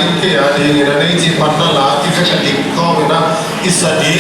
in ke ani na nei chi panna la ki ka dik ko na isadi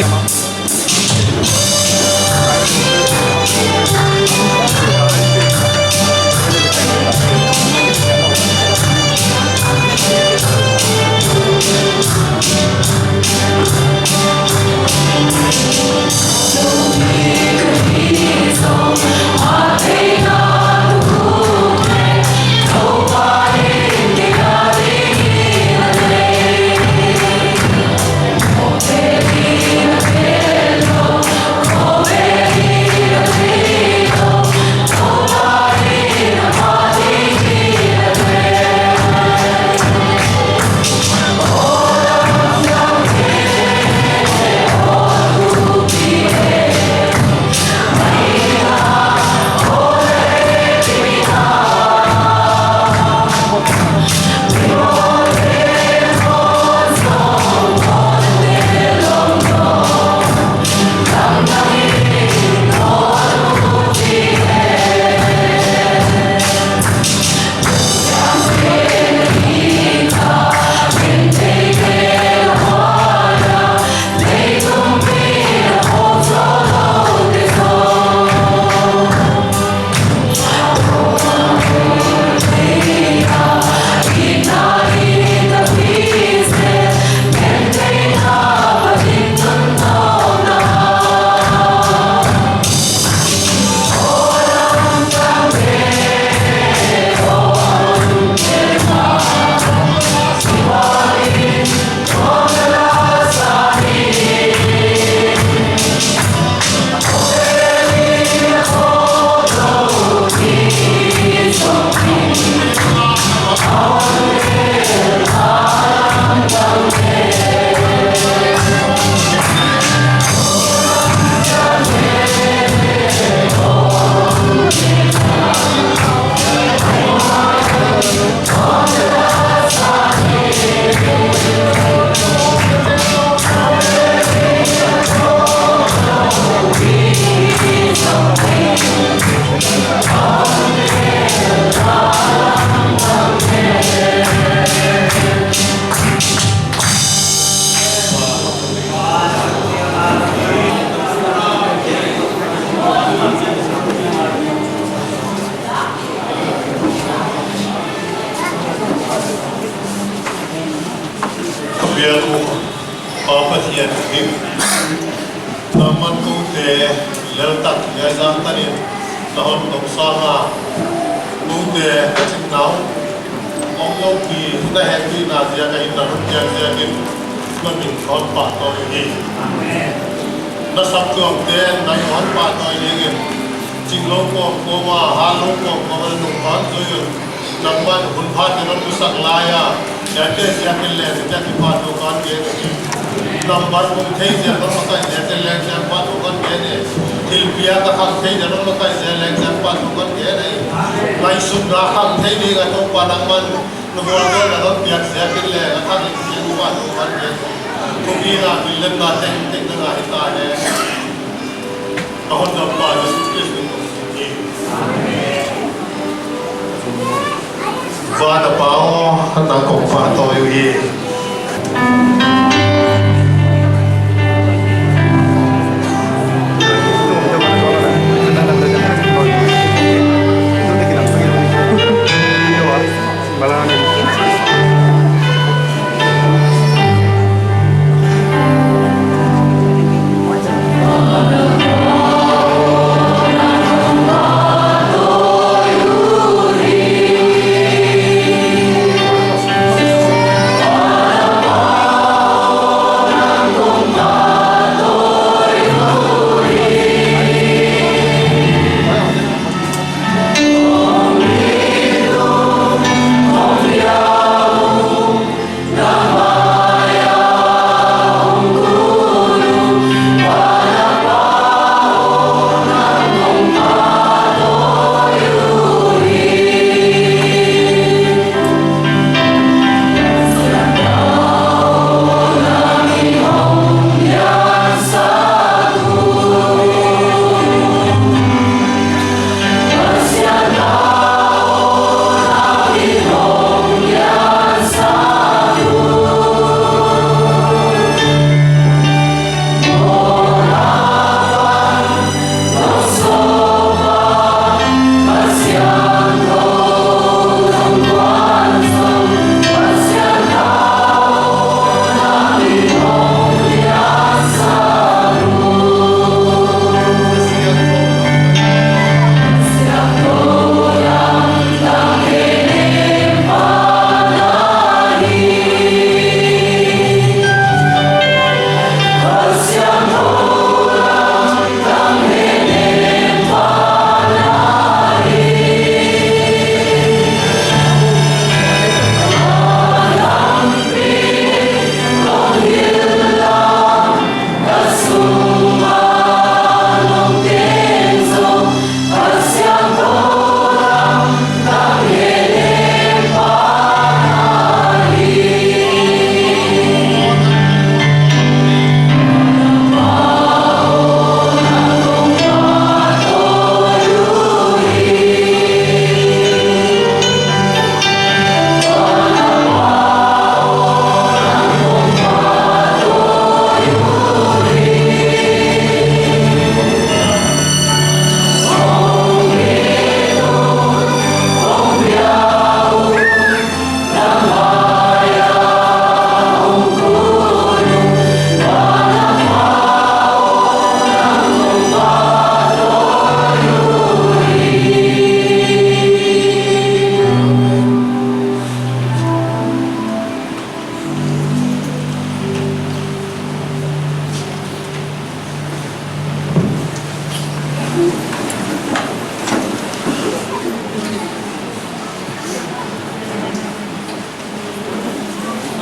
Father Pao, hata kong fato yung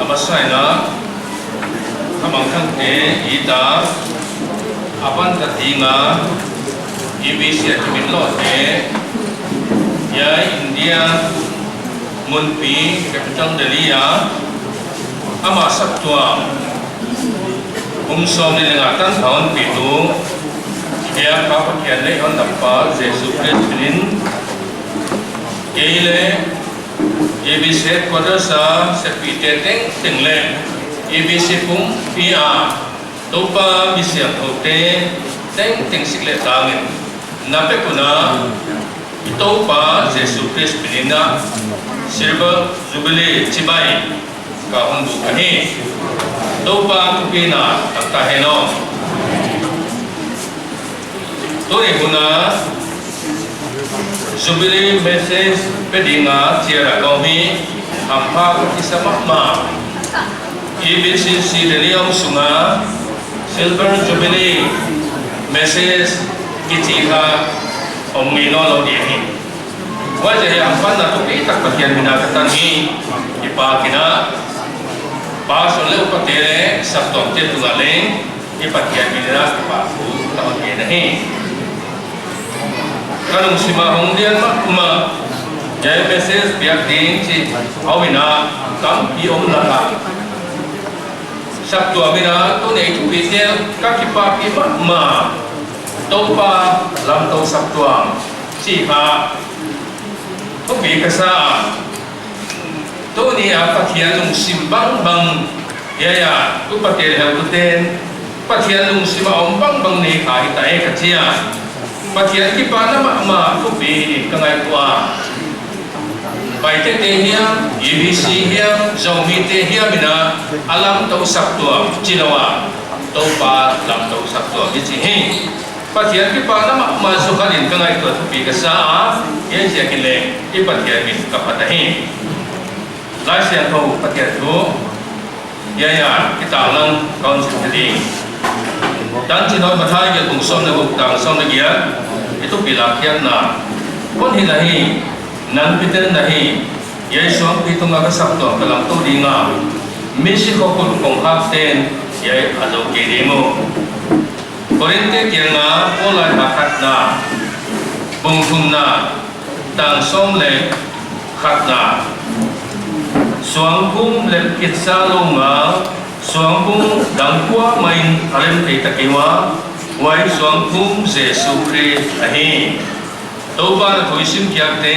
abasai na kamang kang ita apan katinga ibisi at minlote ya India munpi capital Delhi ama sabtua umsom ni lengatan tahun pitu ya kapakian le on dapat Yesus Kristus Keile ABC headquarters sepite tengle ABC pum pia topa bisya hote teng sikle tangin nape kuna topa Yesus Kristus pinina silver jubilee cibai kahun bukahi topa kupina takaheno tore kuna Jubilee message pedinga tiara kami hampa kisah makma IBCC Delium Sunga Silver Jubilee message kitiha omino lo dihi wajah yang panah tu kita bagian minakatan ni ipakina pas oleh upatere sabtu tungale ipakian minyak paku tahun ini kanung simahong dian ma jaya message biak ding si awina kam iom laka sabtu amina tu nei tu bitel kakipa ki ma topa lam to sabtu si ha tu bi kasa tu ni apa kian simbang bang ya tu pakai hal tu ten patian simahong bang bang ni kai tai kacia Patian kita nama ma kubi kengai tua, baik tehnya, IBC dia, Xiaomi tehnya mina alam tau sabtua, Cinawa, tau pa alam tau sabtua, jadi patian kita nama ma sukarin kengai tua kubi kesa, yang saya kile, patian min kapatahi, last yang tahu patian tu, ya kita alam kawan sendiri. Dan Cina matai ke tungsom na bukang som na dia itu bilakyan na pun hilahi nan piter nahi yai suang pitung aga sabto kalam to dinga misi kokul kong haften yai ado kirimo korinte kianga polai bakat na bungtum na tang som le khat na suang kum le kitsa longa suang pung dang kwa main alem te takiwa wai suang pung Yesus Kristus ahi toba na tuisim kyak te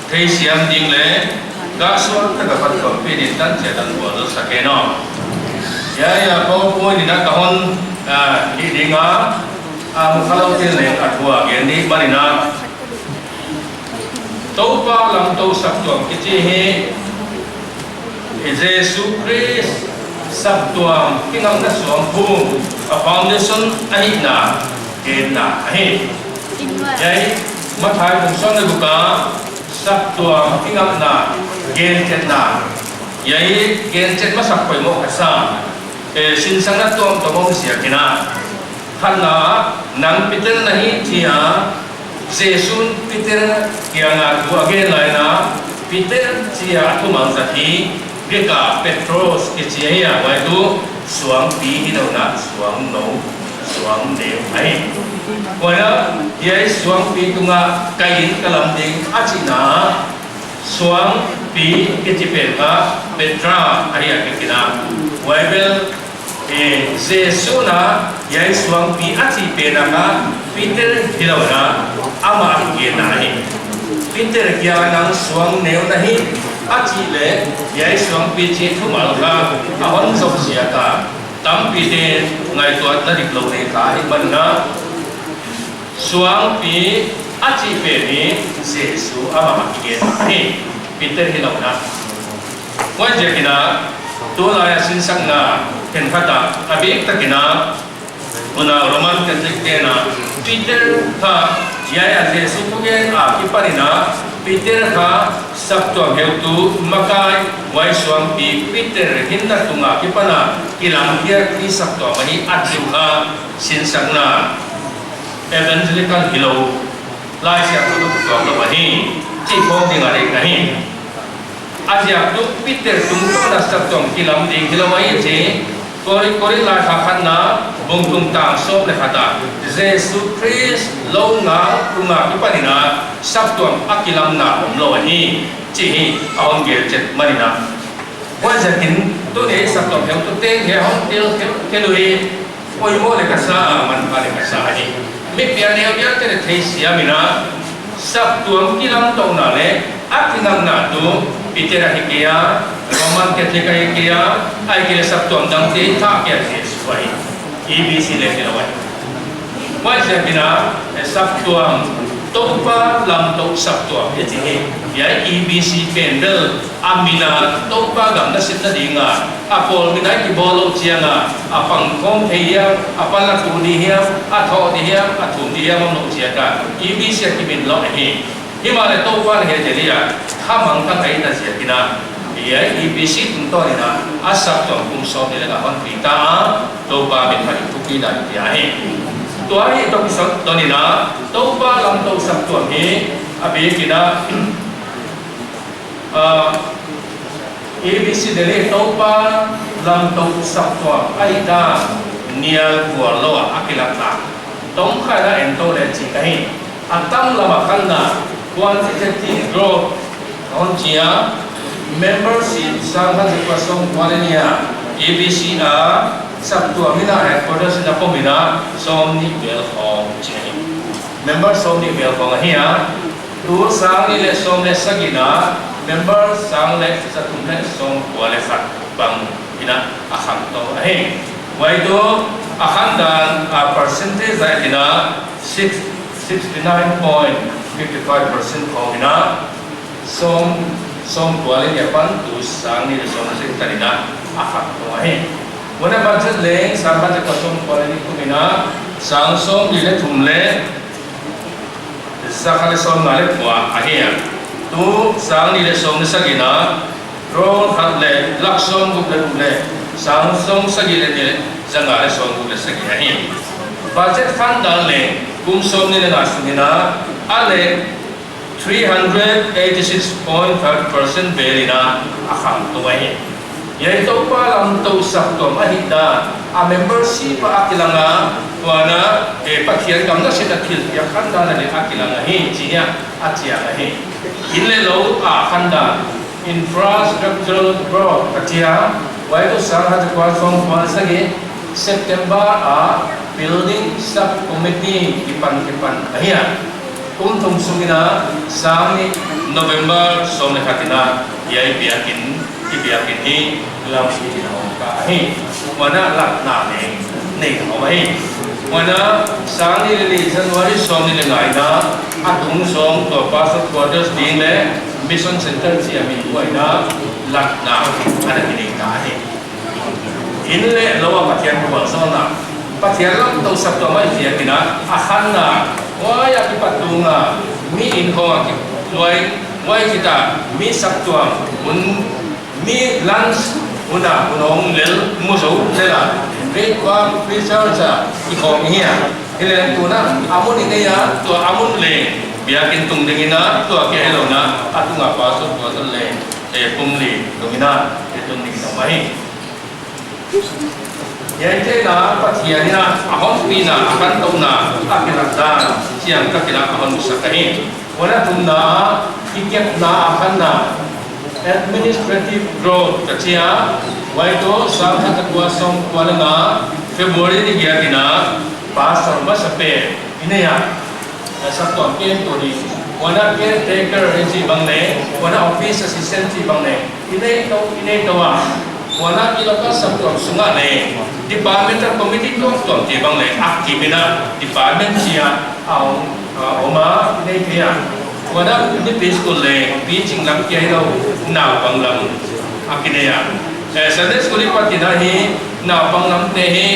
thei siam ding le ga suang ta dapat ko pin tan che dan bo lo sakeno ya ko ko ni na kahon hi dinga mukhalau te le atwa gen ni marina toba lam to sakto kichi he Yesus Kristus sabtuam kingang na suang pung a foundation ahi na kena ahi yai mathai pung son na buka sabtuam kingang na gen na yai gen masak poi mo kasa sinsang na tuam tomong siya kina hana nang piter nahi tia Yesus piter kianga tu again na piter tia tumang sahi Bika Petros kecihnya waktu suang pi itu nak suang no suang neu ai. Wala dia suang pi tu ngah kain kalam ding acina suang pi kecipeka Petra ayah kekina. Wabel Zesuna dia suang pi aci penaka Peter hilauana ama kena ni. Peter kia nang suang neu nahi. Aci le, yai suang pici tu maluka, awan sok siapa, tampi de ngai tuat na diklo ne kai mana, suang pi aci peni Yesus ama makigen ni, Peter hilau na, wajah kina, tu laya sinsang na, kenkata, abi kita kina, una Roman Catholic kena, Peter ha, yai Yesus tu gen kiparina. Peter ka sabtu heutu makai wai suang pi Peter hinda tunga kipana kilang kia ki sabtu mahi atu ka sinsakna evangelical hilo lai sia tu tu mahi cipong dengan nahi Asia tu Peter tunggu na sa tong kilam ding kilawai je kori la khakan na bungtung tang so le hata Jesus Christ lo nga kunga ipanina sabtuam akilam na omlo ani chi aon gel jet manina wa jatin tu ne sabtuam hem tu te he hon tel kelui oi mo le kasa man pa le kasa ani me pia ne ya te thei siamina sabtuam kilam to na le akilam na tu Pitera hikia, Roman Catholic hikia, ay kila sabtuam dang te ta kya suai. EBC le kilawai. Wai sa bina sabtuam topa lam to sabtuam iti ya EBC pendel amina topa gam na sita dinga apol minai ki bolo chianga apang kom heya apala tuniya atho diya athum diya mo chiaka EBC ki min lo hi Himala topa he jelia hamang ta kai na sia kina ya EBC tunto ina asap to kum so ni la hon pita topa min phai tuki da ya he to ai to kisot to ni na topa lam to sap to he abi kina EBC dele topa lam to sap to ai da nia kwa lo akilata tong kha da en to le chi kai atam lama khanna quantitative growth on chia membership sangha pasong walenia ABC a sabtu amina headquarters na pomina somni bel hong che member somni bel hong hiya tu sang ile somne sagina member sang le satumne som wale sat bang ina ahang to ahe wai do ahang dan percentage ina 69.55%ของนะส่งตัวเลขเนี่ยปันตุสังนี่ส่งสิ่งต่างๆนะอาคับตัวให้วันนั้นบัดเจ็ดเล้งสามบัดเจ็ดก็ส่งตัวเลขคุณนะสังส่งดีเลขทุ่มเลขสักอะไรส่งมาเลขหัวอาเฮียตูสังนี่เลขส่งนี่สักกี่นะโรนหัดเลขลักส่งกุบเลขทุ่มเลขสังส่งสักกี่เลขเนี่ยจังหวะเลขส่งกุบเลขสักกี่อาเฮียบัดเจ็ดฟันดันเลขกุมส่งนี่เลขอะไรส่งนี่นะอะไร 386.5% berina akang tuwai. Yaitu palang to sakto mahida a membership akilanga wana pakhian kamna sita khil ya khanda na le akilanga hi chiya atia hi inle lo a khanda infrastructural growth atia wai to sarha kwa song kwa sage September a building subcommittee ipan ahia Untung sumina sami November somne katina yai biakin ni lamsi ka hi wana lakna ne hawai wana sani le January somne le ngaina atung som to pasat quarters din le mission center si ami waina lakna ana ni ka hi inle lawa patian ko sona patian lam to sabto mai biakina ahanna why aki patunga mi inho aki why kita mi sabtuang mi lunch una unong lel muso lela breakfast research ikong hiya ile tuna amun ini ya tu amun le biakin tung dingina tu aki hello na atunga pasok ko le pumli dungina itu ning samai Yaitu na patian na ahon pina akan tahu na akinatan siang kakila ahon musakain. Wala tunda ikat na akan na administrative growth kacia. Waito sampai terkuasong kuala na Februari ni dia kina pasar basape ini ya satu ampian tu ni. Wana caretaker si bangne, wana office assistant si bangne. Ini tahu wana ilaka sabtu sunga ne departmental committee to ti bang le aktive na department sia oma ne kaya wana ni school le teaching lam kya lo na bang lam akine ya Sunday school pati na hi na bang lam te hi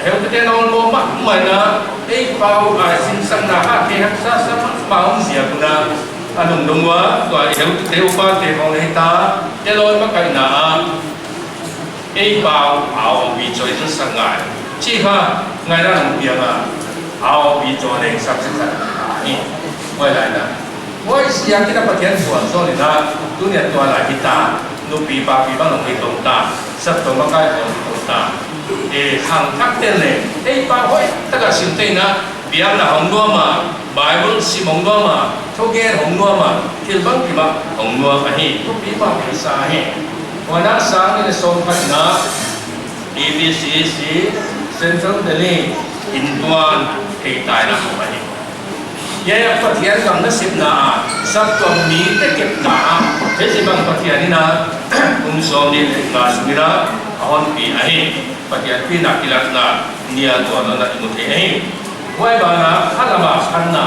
heu te no mo ma na pau sin sang na ha te sa pau sia kuna anong dungwa to ai heu te upa te bang le ta te loi ma kai na bao ao bị trôi rất sang ngài chỉ ha ngài đã làm việc à ao bị trôi lên sắp sắp quay lại là Why siya kita patihan buat so ni na dunia tua lah kita nupi pa pi bang nupi tongta sab tong makai tongta hang tak tele pa hoi taga sinte na biar na hong dua ma Bible si hong dua ma thoge hong dua ma til bang ki ba hong dua ahi nupi pa pi sa he wana sang ni so pat na ABCC Central Delhi Induan kay tai na ko ahi ya patihan kang nasib na sab tong mi te kep na kasi bang patihan ni na so ni na sumira ahon pi ahi patihan pi na kilat na niya to na imuti ahi wai ba na halama khanna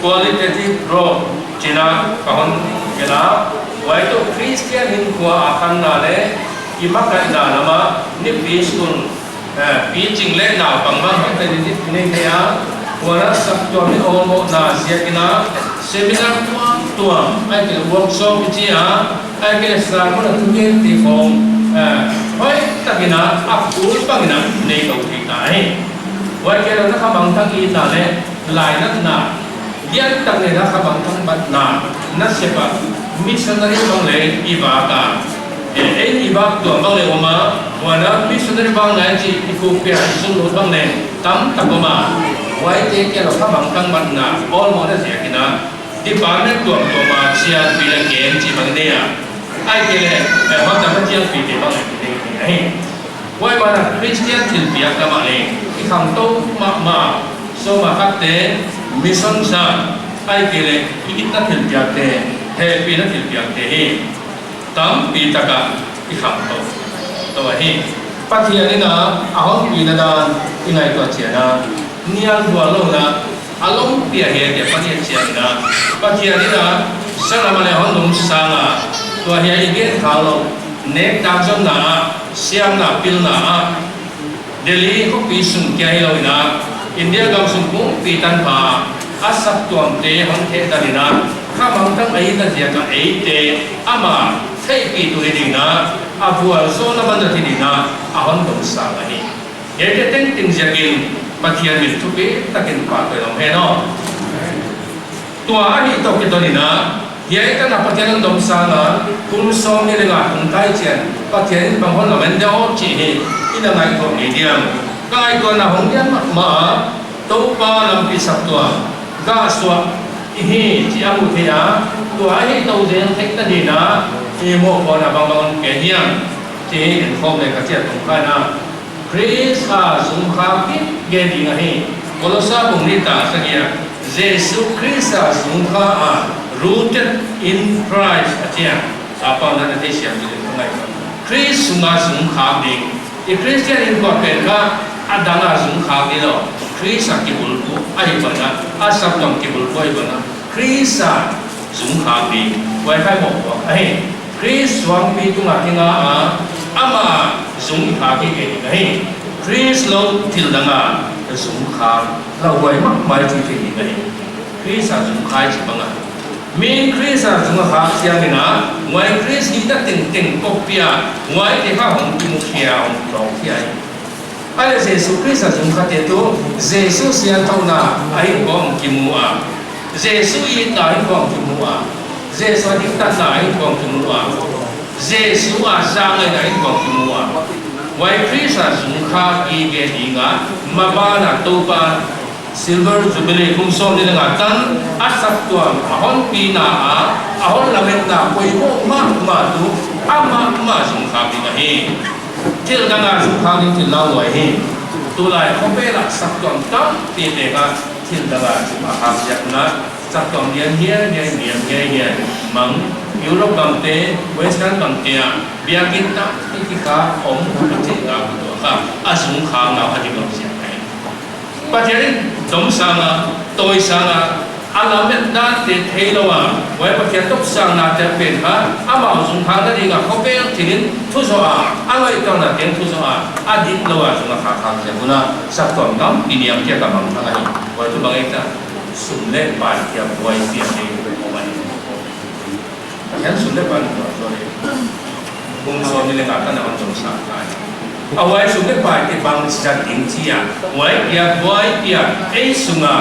qualitative growth china kahon kena wai to Christian hin ko akan na le imaka na nama ni peaceful pi jingle na pangmang te ni ni kaya wala sab to ni omo na siya kina seminar tuang ay kina workshop itia ay kina sa mo na tugen ti phong hoy takina apul pangina nei ko kita wai kina na kabang tang ita le lai na yan tang ne na kabang tang bat na siya missionary bang le iba ka iba to bang le oma wala missionary bang na ji ikupya sulu bang le tam takoma why take care of habang kang man na all mo na siya kina department to ma siya bilang game si magneya ay kile mo dapat siya piti bang ay why mana Christian til biak na mali ikam to ma so makate mission sa ay kile ikita til biak te happy na til biak te tam pita ka ikam to hi patiya ni na ahong pinadan inay to siya na niang dua lo na along pia he ke patian siang na patian ni na sana mane hondong sanga to he igen khalo nek tam jong na siang na pil na Delhi ko pi sum kya hi lo na India gam sum ko pi tan pa asap tuam te hon the ta ni na khamang tang ai ta sia ka ai te ama thai pi tu ni na abual so na man ti ni na ahon dong sa ni ye te teng ting jagin patihan min tu pe takin pa ko long he no tua hi to ke to ni na ye ta na patihan dom sa na kum som ni lenga kum tai chen patihan bang hon la men deo chi hi ina ngai ko medium kai ko na hong yan ma to pa lam pi sak tua ga swa hi chi amu the ya tua hi to zen thek ta ni na e mo ko na bang ke hiam chi in khom le ka che tong kai na Chris sum kha ki ge di ngahi kolosa bungita sagia Jesus Christ sum kha rooted in Christ atia apa na te siam ni ngai Chris sum kha ding e Christian in ko pe ka adana sum kha ki lo Chris ki bul ko ai bana asap tong ki bul ko ai bana Chris sum kha ding wai khai mo ko ai Chris swang pi tu nga tinga ama sum kha ki ge ngai Chris lo til danga sum kha la wai mak mai ti ti ngai Chris sum khai chi banga min Chris sum kha siang ni na wai Chris hi ta ting ting ko pia wai te ha hong ki mu khia hong ro khia ai Jesus Chris sum kha te tu Jesus siang thau na ai ko hong ki mu Jesus yi ta ai ko hong ki mu Jesus di ta na ai ko hong ki mu Jesus sang ai ko hong ki mu why Chris sum kha ki ge di nga mabana to pa silver jubilee kum som ni nga tan asap tuam ahon pina ahon lamet na koi mo ma tu ama sum kha ki ga he til nga sum kha ni til law wai he tu lai ko pe la sak tuam tam ti te ga til nga sum kha yak na sak tuam dian hian mang Europe kam te Western kam te bia kita ka om ti ga to ka asung kha na ha di ko sia kai pathian dom sanga toy sanga alamet da te thelo wai pathian tok sang na te pen ha ama sung kha da di ga ko pe thinin thu so alai to na ten thu so adi lo sung kha sia buna sak tom kam iniam kia ka bang tha ai wai tu bang eta sum le ba kia wai sia ni yan sudah paling sorry, bungsu ni lengkap kan orang jomsa. Awal sudah pakai bang secara tinggi wai dia sunga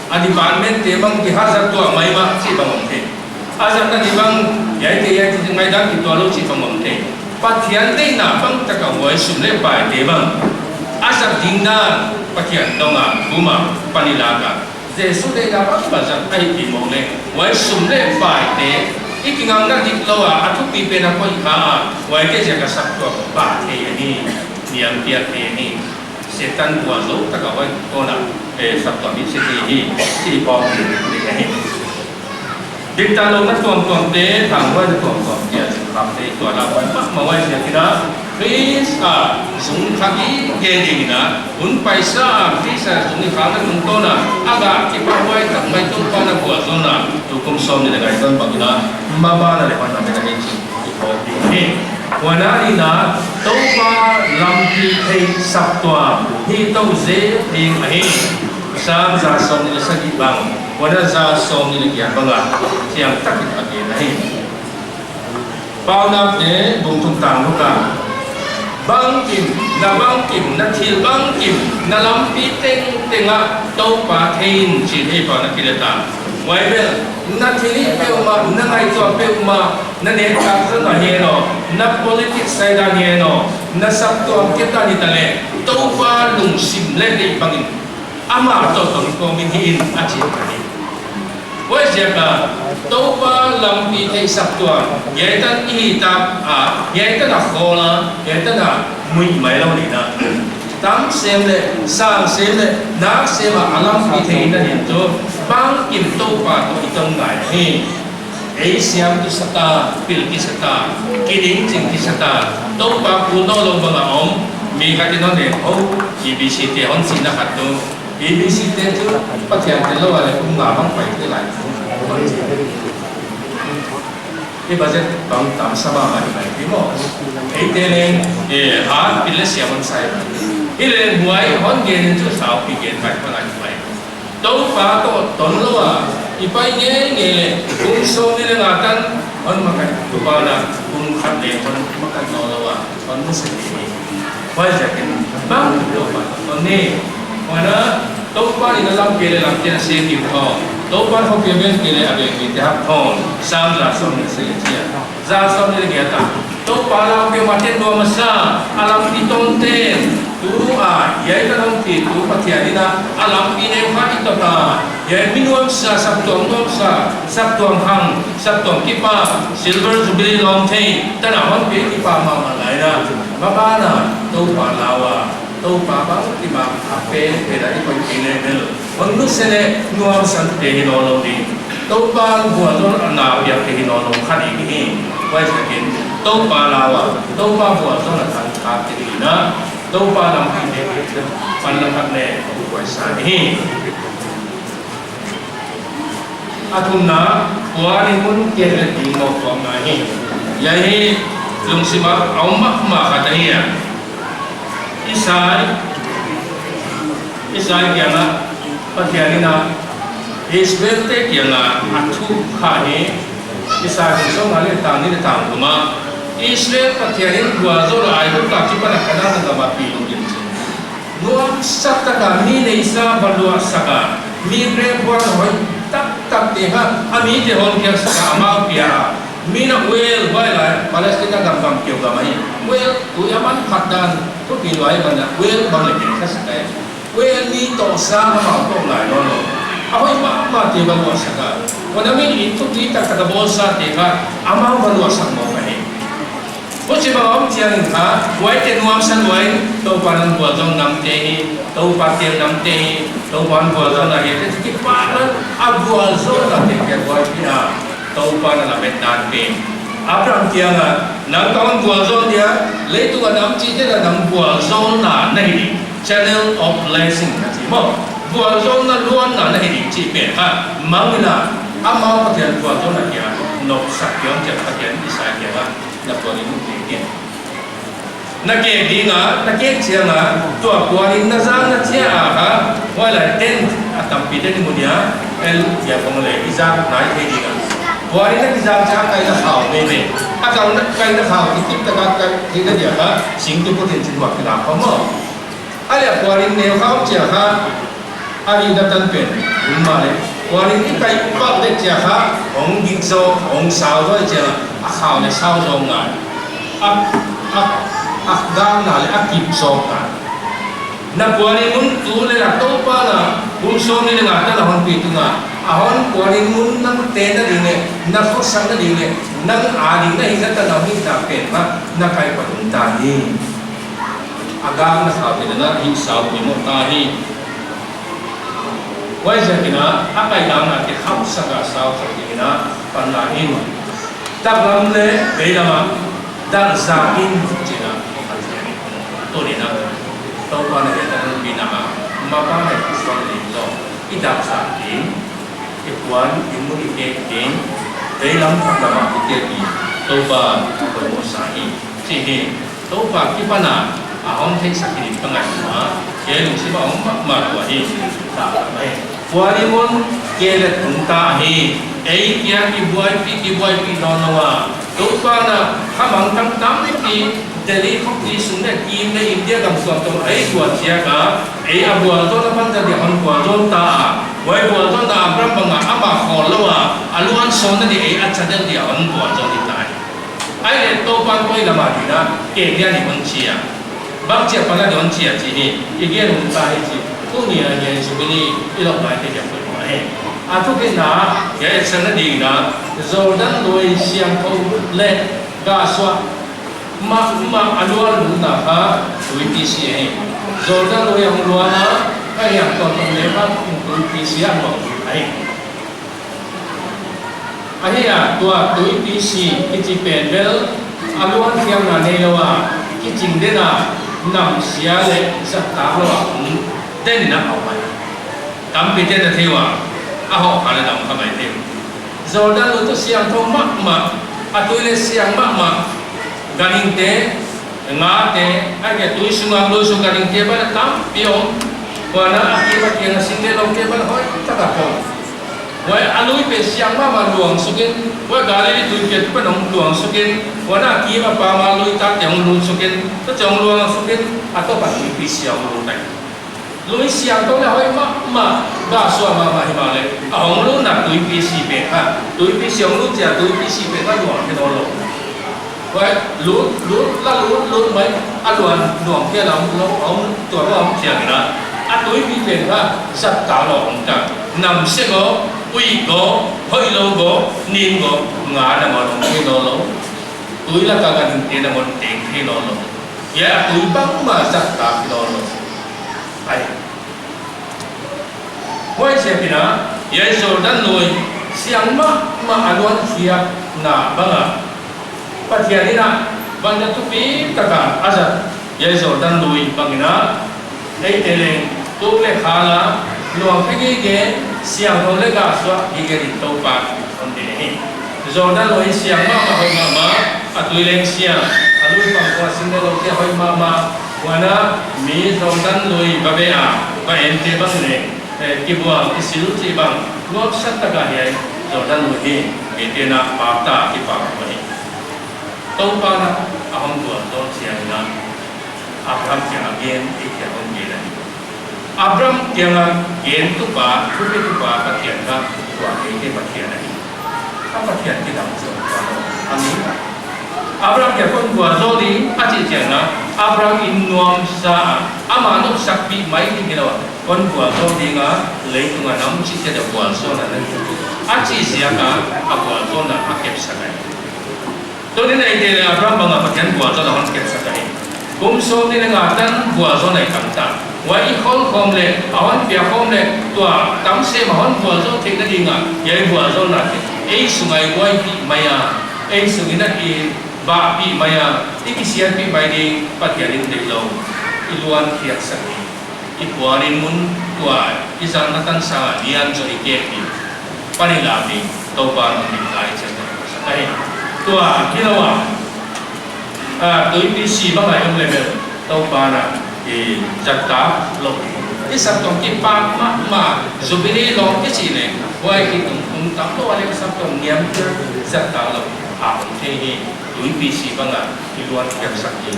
Adi department te bang ki hazar tua mai ma si bang te. Azar na di bang yai te ngai dak ki tua lo si bang te. Pathian te na bang ta ka wai sum le pai te bang. Azar ding na pathian donga buma panilaga. Jesu de na bang bazar ai ki mo le wai sum le pai te. Ikingang na dik lo a atu pi pe na ko ikha wai te ja ka sak tua ba te ni niam pia te ni. Setan buat lo tak kau kau nak sabtu ni segi si bom ni ni. Dikta lo nak tuan te tang wai tuan dia sebab te tuan lah mak mawai dia tidak. Please sung kaki gede na paisa please sung ni kang untuk na agak kita wai tak mai tu kau nak buat lo na hukum som ni dengan itu bagina mama na lepas nak kita ni. Wanari na topa lampi hay saptua hi tau ze ding ahi sam za som ni sagi bang wada za som ni lagi banga siang takit agi nahi pauna ne bung tung tang luka bang kim na thil bang kim na lampi teng tenga topa thein chi he pa na kilata wai bel na thili pe uma na ngai to pe uma na ne ka na he no na politics sai da he no na sab to kita ni tale to pa lung sim le ni bangin ama to ko min hin a chi ka ni wai je ka to pa lam pi te sab to ye tan i ta ye ta na khola ye ta na mui mai lo ni na tam sem le sang sem le na sem alam pi te na ni to bang kim to pa to itong ngai he Asiam ki sata pil ki sata kining jing ki sata to pa puno lo banga om mi ka tin ne ho BBC te on sin na hat to BBC te tu pathian te lo ale kum nga bang pai te lai e budget bang tam sama mai mai ti mo e te ne ha pil siam on sai ile buai hon gen chu sao pi gen pai pa lai mai to pa to ton lo ipai nge kung so ni nga tan on makan tupala kung khatle on makan no lawa on musiki wai jakin bang do pa on ne wana to pa ni lam kele lam kele se ki ho to pa ho ke ben kele ave ki ta thon sam la som ni se chia za som ni ge ta to pa la ke maten do masa alam ti ton ten tu ye ta lam ti tu pathian ni na alam pi ne pha ti to ta ye minuam sa sabtuang hang sabtuang kipa silver jubilee long thei tana hon pe kipa ma lai na baba na to pa lawa to pa ba ti ma ape pe da i ko kine bel on nu se ne nuam san te hi lo lo ni to pa bua don na ya te hi lo lo khani ni wai sa kin to pa lawa to pa bua don na kan ka ti na to pa lam ki te pan lam khat ne ko sa ni atunna wani mun kele di mo ko ngahi yahi lung siba auma ma katanya isai kiana patianina isbelte kiana atu khani isai so ngale tani de tang kuma Israel patianin gua zo ai ko ta chipana kana na ma pi lungin nuam sakta ka ni ne isa balua saka mi re buat hoi tak te ha ami te hon kya sa ama pia mina wel wai la Palestina gam gam kyo ga mai wel tu yaman khadan to pi wai bana wel bang le ke sa ka wel ni to sa ma to lai no no ahoi ma te ba mo sa ka wana mi ni tu ti ta ka bo sa te ka ama ba lo sa mo ka ni bo chi ba om chiang ha wai te nuam san wai to panan bo jong nam te hi to pa te nam te hi to pan bo jong na ye te ki pa abu zo la te ke wai pia to pa na la betan pe Abraham kiang nang kawan bo zo dia le tu ga nam chi te la nam bo zo na nei channel of blessing ka chi mo bo zo na luan na nei chi pe ha mangina ama pa te bo zo na ya no sak yong je pa te ni sa ke ba na bo ni mu ke nake dinga nake chianga to akwani na zang na chia ha wala tent atam pide ni munia el ya pamole izak nai he dinga wari na izak cha kai na hao me me akau na kai na hao ki tip ta ka ki na dia ha sing tu ko tin chin wa ki na pa mo ale akwani ne hao chia ha ari datan pen male wari ni kai pa de cha kha ong gi zo ong sao do cha a khao ne sao zo nga a dang na le a kip zo ka na wari mun tu le la to pa na bum so ni nga ta la hon pi tu nga a hon wari mun nang te na ding ne na ko sang na ding ne nang a ding na hi ta na hi ta pen ma na kai pa tum ta ni agang na khao ni na hi sao pi mo ta hi why giờ kina akai dang na ke khau saka sao sa kina pan la in tak lam le be lama dan za in china to ni na to pa na ta bi na ma pa na so ni to I dak sa in I kwan in mu I ke in be lam pa ma I ke bi to pa ko mo sa I chi ni to pa ki pa na a hom thei sa ki pa ngai ma ke lu si ba hom ma ko hi ta mai wari mun kele tunta hi ei kia ki buai pi no no wa to pa na hamang tam tam ni Delhi khop ni sunne kim ne India kam so to ei kwa chia ka ei abua to na pan ta de hon kwa zo ta wai bua to ta abram banga aba khol lo wa aluan so na ni ei acha de de hon kwa zo ni tai ai le to pan koi la ma ni na ke dia ni hon chia bang chia pa na de hon chia chi ni I ge hon ta hi chi tu ni a ye su ni I lo mai te ja ko mai a tu ke na ye san na di na Jordan loi siang ko le ga swa ma aluan lu na ha tu pi si he Jordan loi ang lu na ka yang to to le ba tu pi si ang lo ai ai ya tu pi si ki chi pen bel aluan khiam na ne lo wa ki ching de na nam sia le sa ta lo tên là học bài, cắm bị tên là theo học hay là đồng không phải theo, rồi đã lúc tôi siang thâu mắc mà, tôi lên siang mắc mà, ganing te, ngã te, cái tôi sungang lối xuống ganing te bắt tám pion, và nó aki bắt kia là sinh lên lâu kia bắt hỏi tất cả không, vậy anh lối về siang mà luồng xuống vậy gà đi tôi kia bắt đồng luồng xuống, và nó aki mà ba mà lối ta chồng luồng xuống, ta chồng luồng xuống, tôi bắt bị siang luồng này lui siang to le hoi ma ga so ma hi ma le ong lu na tui pi si pe ha tui pi siang lu ja tui pi si pe ta luang ke do lo wai lu mai a luan luang ke lam lo ong to lo ong chia na a tui pi pe ha sat ta lo ong ta nam se go ui go hoi lo go nin go nga na mo ke do lo tui la ka gan te na mo te ke lo lo ya tui bang ma sat ta ke do lo ai why sepina ye Jordan loi siang ma aluan kia na banga patiani na banga tu pi taka azat ye Jordan loi bangina ei tele tu le khala luang phege ge siang ho le ga swa ge ri to pa on de ni Jordan loi siang ma hoi ma atui leng siang alui pang kwa sing le lo ke hoi ma wana mi Jordan loi babe a ba ente bang ne ki buang ki sil chi bang luak sat ta ga ye Jordan loi hi ete na pa ta ki pa ko ni to pa na a hong ko to siang na Abraham ke again ik ya hong ge na Abraham ke na gen tu pa tu pa ka tian ka wa ke pa tian na ka pa tian ki dang so pa ani Abraham ke kon gua zo di a chi tian na Abraham in nuam sa ama no sakpi mai ni gelawa kon gua zo di nga lei tu nga nam chi te da gua so na na a chi sia ka a gua zo na a kep sa kai to ni nei de Abraham banga pa tian gua zo na hon kep sa kai kum so ni nga tan gua zo nai tam ta wa I khol khom le awan pia khom le tua tam se ma hon gua zo thik na di nga ye gua zo na ei sungai goi pi maya ei sungina ki ba pi maya ikisian pi bai di patianin de lo iluan khiak sakni ikwarin mun tua izan natan sa lian jo ikepi panilami to pa ni kai chata sakai tua kilawa tui pi si ba mai om level to pa na e jatta lo isam tong ki pa ma zubili lo ki chi ne wai ki tum tam to ale sam tong niam jatta lo a the hi tui pi si ba nga iluan khiak sakni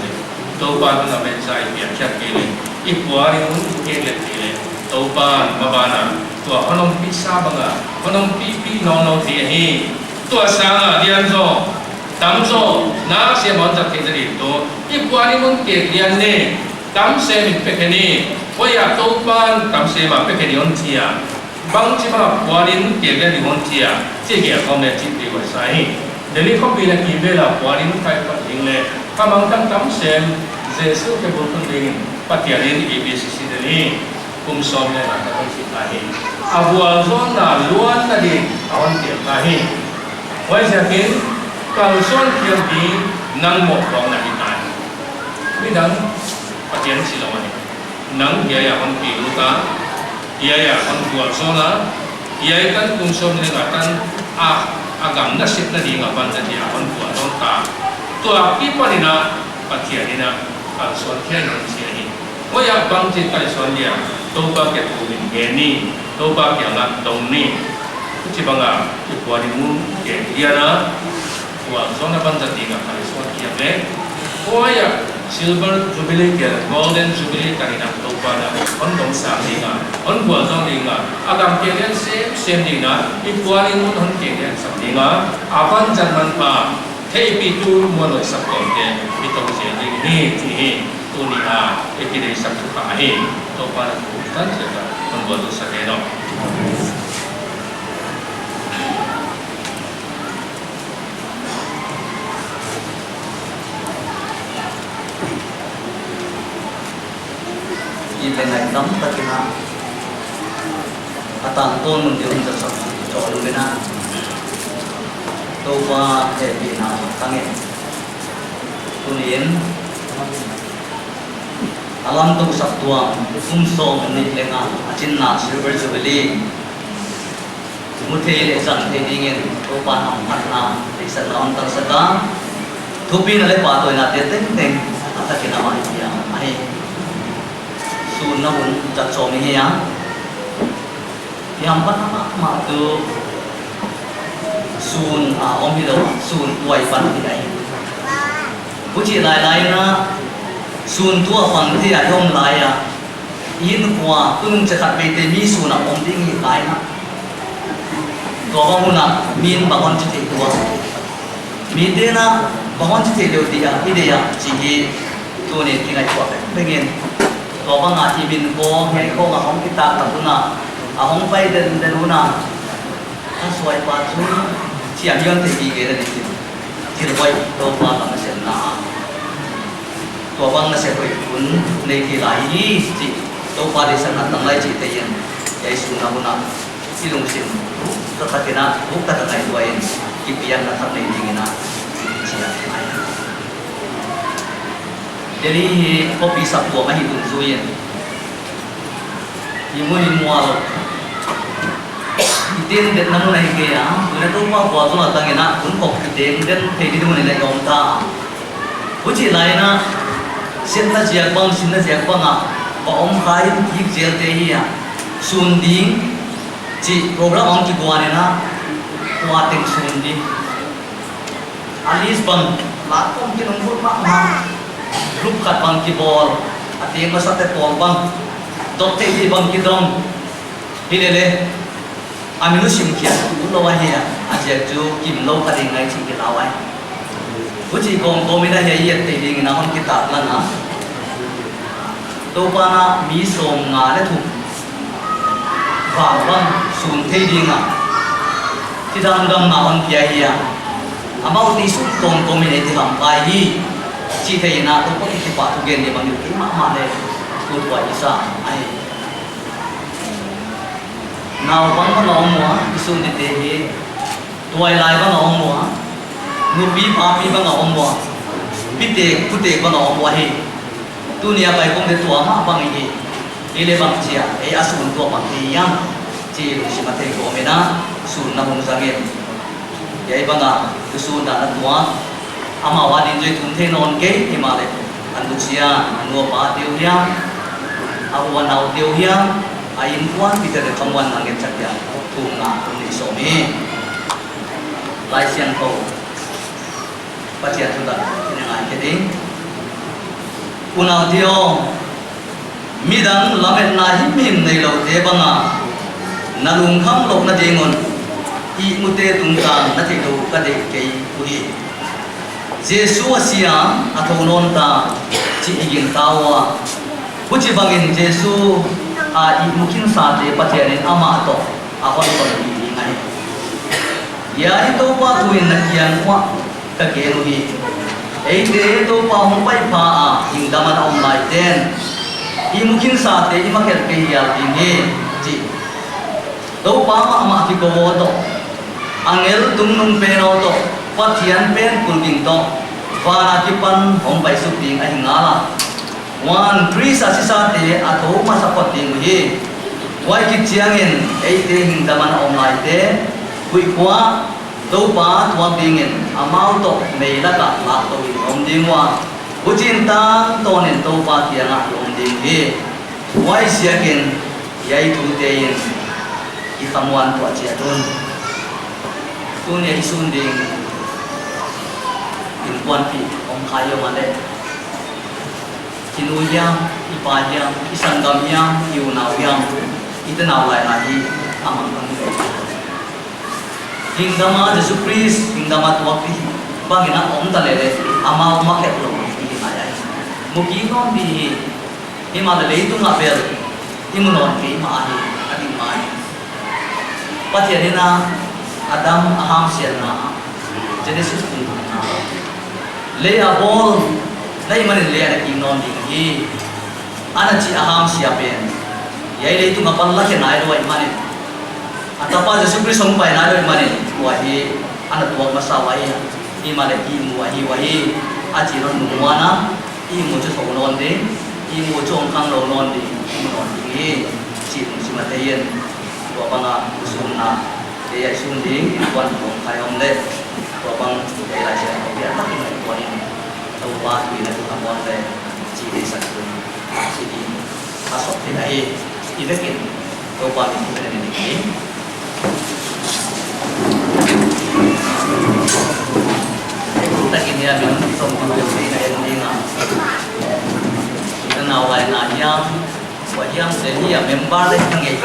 to pa na men sai pi khiak ki le ikwarin mun ke le tàu pa mabana tua honong pisa banga honong pi no ti hi tua sanga dian zo tam zo na se mon ta ke dari to I puani mon ke dian ne tam se mi pe ke ni oya tàu pa tam se ma pe ke ni on tia bang chi ma puani ke ke ni on tia che ke ko me chi ti wa sai de ni ko pi la ki be la puani kai pa ding le kamang tam se Jesu ke bol pun dingin patiarin IBCC dali kum som le na ta si tahi abual zon na luan na di awan tiap tahi wai sakin kal son tiap di nang mo bang na di tahi bidang patian silawan nang dia ya on pi luta dia ya on bual zona dia kan kum som le ngatan agam na sip na di ngapan na dia on bual zon ta to api panina patianina kal son tian non siani oya bang ci kai son dia to ba ke tu min ge ni to ba ke ngat dong ni ci banga ci ko di mun ke dia na wa zona ban jati ga kai son kia le oya silver jubilee ke golden jubilee karina to ba na on dong sa ni ga on bo zong ni ga agam ke len sem ni na I ko di mun on ke len sa ni ga apan jan man pa thei pi tu mo noi sa ko ke I to se ni ti tu ni a ekide sak ka hi to pa tan se ka on bo sa ke no I bengai dam takina atan ton mun diun sa sak to lu bena to pa he bi na kange tunien alam tu sabtua sumso ni lenga achinna silver jubilee muthe le san the dingin to pa nam matna isa laon tang saka thupi na le pa to na te teng teng atakina ma ya ai sun na hun cha chom hi ya yam pa na ma tu sun om hi lo sun wai pan hi dai bu chi lai lai na sun tua phang thi a dom lai a in kwa tung che khat be te mi sun a om ding hi lai na to ba mun na min ba kon chi tua mi de na ba kon chi le ti a ide ya chi hi tu ne ti ngai kwa be ngin to ba nga ti bin ko he ko nga hom ki ta ta tu na a hom pai den den na a suai pa chu chi a yon te ki ge da ni ti wai to ba la se na to bang na se koi kun nei ki lai hi chi to pa de san na tang lai chi te yen yai su na bu na si lung sim to ta ke na buk ta ngai tu ai ki pian na thap nei ding na chi ya ai jadi kopi sap ko ma hi tun zu yen yi mo ni mo lo tin det na mo nai ke ya na to pa ko zo na tang na kun ko ki den den thei di mo ni le yom ta bu chi lai na sin na jiak bang a ba om khai ki jel te hi ya sun ding chi program on ki gwa ne na kwa teng sun di alis bang la kom ki nong ma ma rup khat bang ki bol ati ma sa te pol bang dot te hi bang ki dom hi le aminu sim kia lo wa hi ya a je ju kim lo ka ding ngai chi ki la wai Uji kong komina ya iya te ding na hon kita lana to pana mi som nga le thu va van sun te ding a ti dang dang na hon pia hiya amau ti sun kong komina ti ham pai hi chi te na to ko ti pa tu gen ni bang ki ma le tu wa isa ai nào bang ma long mo sun ti te hi tuai lai ba long mo nu bi pa pi ba nga om wa pi te ku te ba nga om wa hi tu nia bai kong de tua ma bang hi ile bang chia e asun tua bang hi yang chi lu si ma te ko me na sun na hong sang em ye ba nga tu sun da na tua ama wa din joi thun the non ke hi ma le an lu sia an no pa tiu ya a wa nau tiu ya a in kwan pi te de kong wan ang em chak ya tu nga tu ni so mi lai sian ko Pacian sudah ini ngai jadi, unau tio midang lamet na him nei lo te banga na lung kham lok na dingon I mute tung tang na thei do ka de kei ui Jesu asia athonon ta chi igin tawa buchi bangin Jesu a I mukin sa te pathianin ama to a hon kon ni ngai ya to pa tuin na kian wa ka ke no hi ei te to pa hong pai pha a ing daman om lai ten I mukin sa te I makel ke ya ti ni chi to pa ma ki ko wo to angel tung nung pero to pathian pen kulbing to para ki pan hong pai su ting a hingala wan tri sa si sa te atho ma sa pating hi wai ki chiangin ei te hing daman om lai te kui kwa to pa tuam dingin amau to nei la ka la to I om dingwa bujin tang to nen to pa tianga om ding hi wai siakin yai tu te in I khamuan to chia tun tun ye sun ding in kwan pi om khayo ma le kinuyam ipayam isangamyam iunawyam itanaw lai na hi amang panginoon hingdama Jesu Christ hingdama tuwakti bangina om talele ama umaket lo ayay mukinon di imalale itu ngabel imunon kay maahi ating maahi patiyan na Adam aham siya na Genesis 1 na Leah bol na imanin Leah na kinon di ana chi aham siya pen yay le itu ngapal laki na ilo ay manin at apa Jesu Christ humpay na ilo ay manin wahi ana tuwag masawahi imale imu wahi aji non nungwana imu jo so non de imu jo kang lo non de imu non de chi si matayen to banga usun na de ay sun ding kwan ko kayong le to bang ay la siya ko ya takin ay kwan ni to ba tu na to kamon le chi de sa ko chi di pasok de ay ibekin to ba ni ko na ni takin ya bin som ko de ni na kita nawai na yam wa yam Delia member le ngai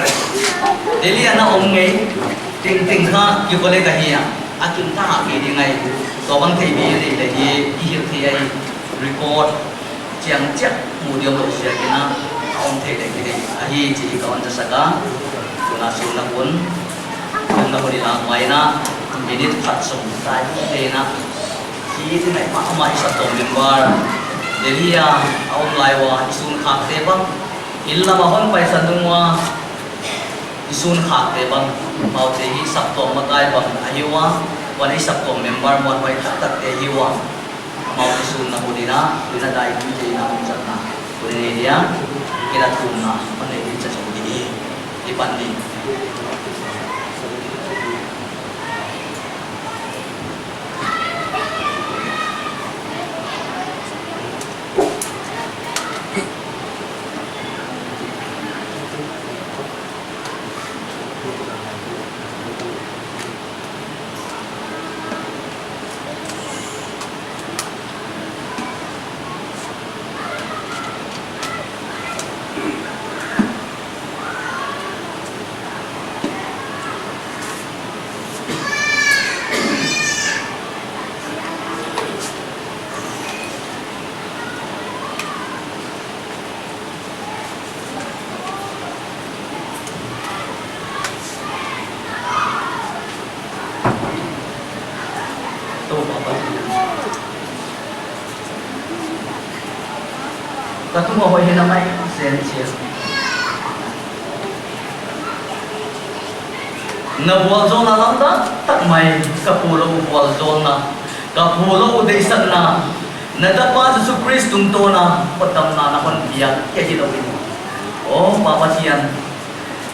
Delia na om ngai ting ting kha ki ko le ka hiya akin ta ha ki ngai to bang thei bi le le hi hi thi ai record chiang chak mu dio lo sia kina om thei le ki le a hi chi ka on ta saka na su na kun na ko di la mai na minit phat som tai te na ki thi nai ma ma isa to member Delia om lai wa isun khak te bang illa ma hon pai sanungwa isun khak te bang mau te hi sap to ma kai bang ahiwa wan ai sap to member mon pai tak tak te hiwa mau isun na hodina dina dai tu te na hon chat na kore dia kira tun na man le cha so di di pan di Katu mo hoy hinamay sensiya na buwal zon na lang tak may kapulo buwal zon na kapulo de isan na nadapa sa Jesu tungto na patam na nakon biyak kaya hinawin oh papasiyan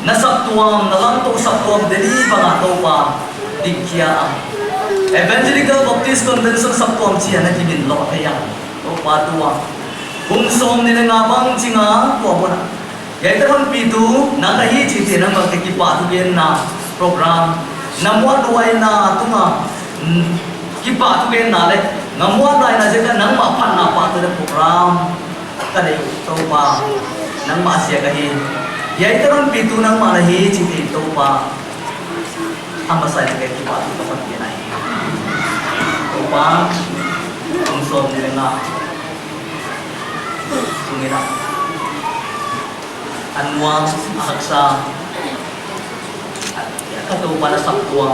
nasaktuam na lang to saktuam deli mga to pa dikya Evangelical Baptist Convention saktuam siya na kimin lo kaya to patuwa kung som nila nga bang singa ko na yai ta kan pitu na kahi chite na magkikipa tugen na program na mo duai na tunga kipa tugen na le na mo dai na jeka nang ma phan na pa ta program ka dei to pa nang ma sia ka hi yai taron pitu nang ma la hi chi ti to pa ama sai ka ki pa tu pa ki nai to pa ong som ni na sungina anwang aksa ka to pa na sakwa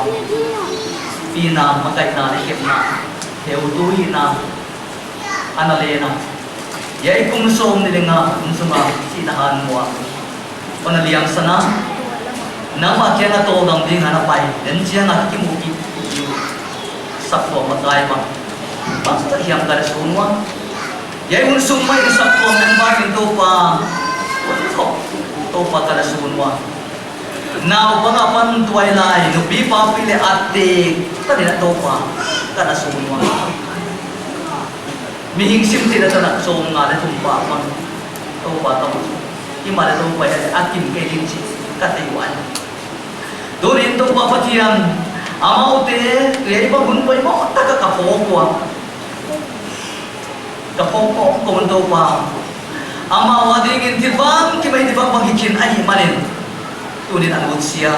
pina makai na ni kep na theo tu hi na anale na yai kum som ni nga suma si na han mo panaliang sana nama kya na to dang ding na pai den chia na ki mu ki sap ko makai ma basta hiam ka sunwa yai un sum mai sap ko men ba kin to pa to pa ka sunwa now banga pan tuai lai no bi pa pile ate ta ni na to pa ka sunwa mihing sim ti na na som nga le thum pa man to pa ta ki ma le to pa ya akim ke kin chi ka te wan dorin to pa patian amau te le ba hun pai mo ta ka pho ko ko man to pa ama wa ding in ti bang ki bai ti bang bang hikin ai manin tunin an sia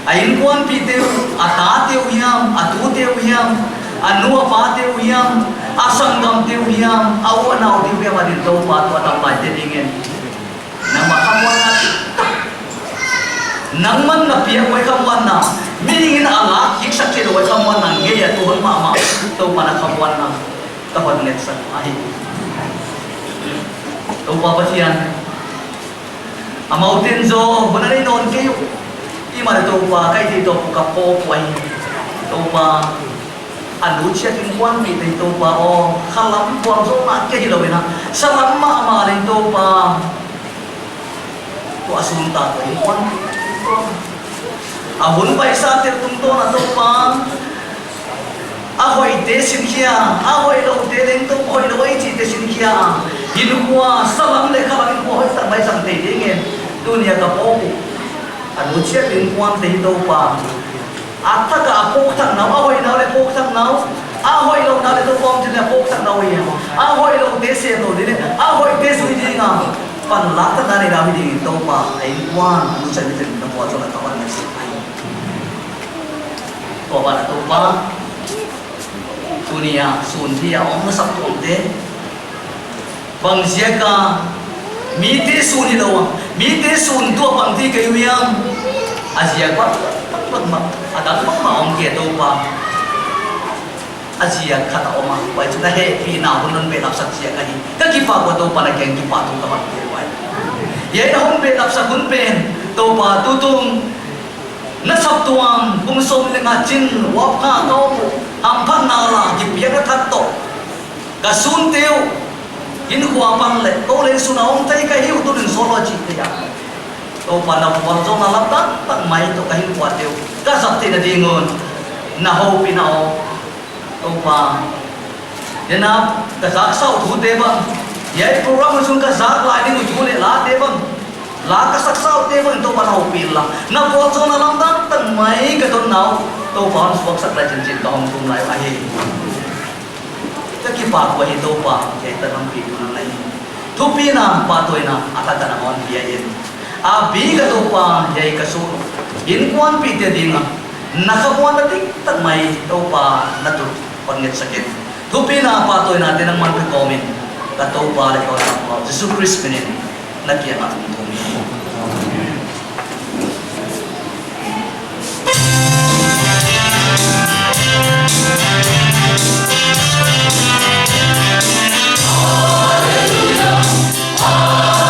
ain kuan pi te ata te uyam atu te uyam anu pa te uyam asangam te uyam awana te uyam adin to pa to ta pa te dingen nama kamwan nang man na pia wai kamwan na mingin ala hik sak che wai kamwan na nge ya to ma ma to pa na kamwan na ta hon net sa ai to pa pa sian amau tin zo bonani non ke yu i ma to pa kai ti to ka po kwai to pa anu chia tin quan mi te to pa o khalam kwang zo na ke hi lo na salam ma ma le to pa to asun ta ko i quan abun pai sa te tum to na to pa ahoi te sin khia ahoi lo te leng to hoi lo ai chi te sin khia hin kwa salam le khalam ko hoi ta bai sang te ding dunia ka po anu chia tin quan te to pa ata ka apok thang nau ahoi nau le pok thang nau ahoi lo na le to pom tin le pok thang nau ye ahoi lo te se no de ahoi te sui ding a pan la ta na ne ra bi ding to pa ai quan anu cha ni tin na po cho la ka wan si to ba na to pa dunia sun thi a om na sak to te bang sia ka mi te sun ni lo mi te sun to bang thi ke yam asia pa ma ada ma om ke to pa asia khat oma wai chu na he pi na hun non be lap sak sia ka hi ka ki pa ko to pa na keng ki pa to ka ma ke wai ye na hun be lap sak hun pen to pa tu tung na sap tuam kum som le nga chin wap ka to am phan na la ki pi na that to ka sun teu in kwa pang le ko le su na om tai ka hi tu din so lo chi te ya to pa na pon zo na lap tak mai to ka hi kwa teu ka sap te na dingon na ho pi na o to pa dena ka sak sau thu te ba ye program sun ka sak la ni mu le la te ba la ka sak sau te ba to pa na ho pi la na po zo na lam tak mai ka ton nau to pa on swak sak la chin chin ka hom tum lai a hi ka ki pa ko hi to pa ye ta nam pi na lai thu pi na pa toi na ata ta na on bi ye a bi ka to pa ye ka su in kwan pi te ding na ka kwan na tik tak mai to pa na tu on nget sakit thu pi na pa toi na te nang man pe komen ka to pa le ko na pa Jesus Christ minin na kiya ma tu mi Hallelujah.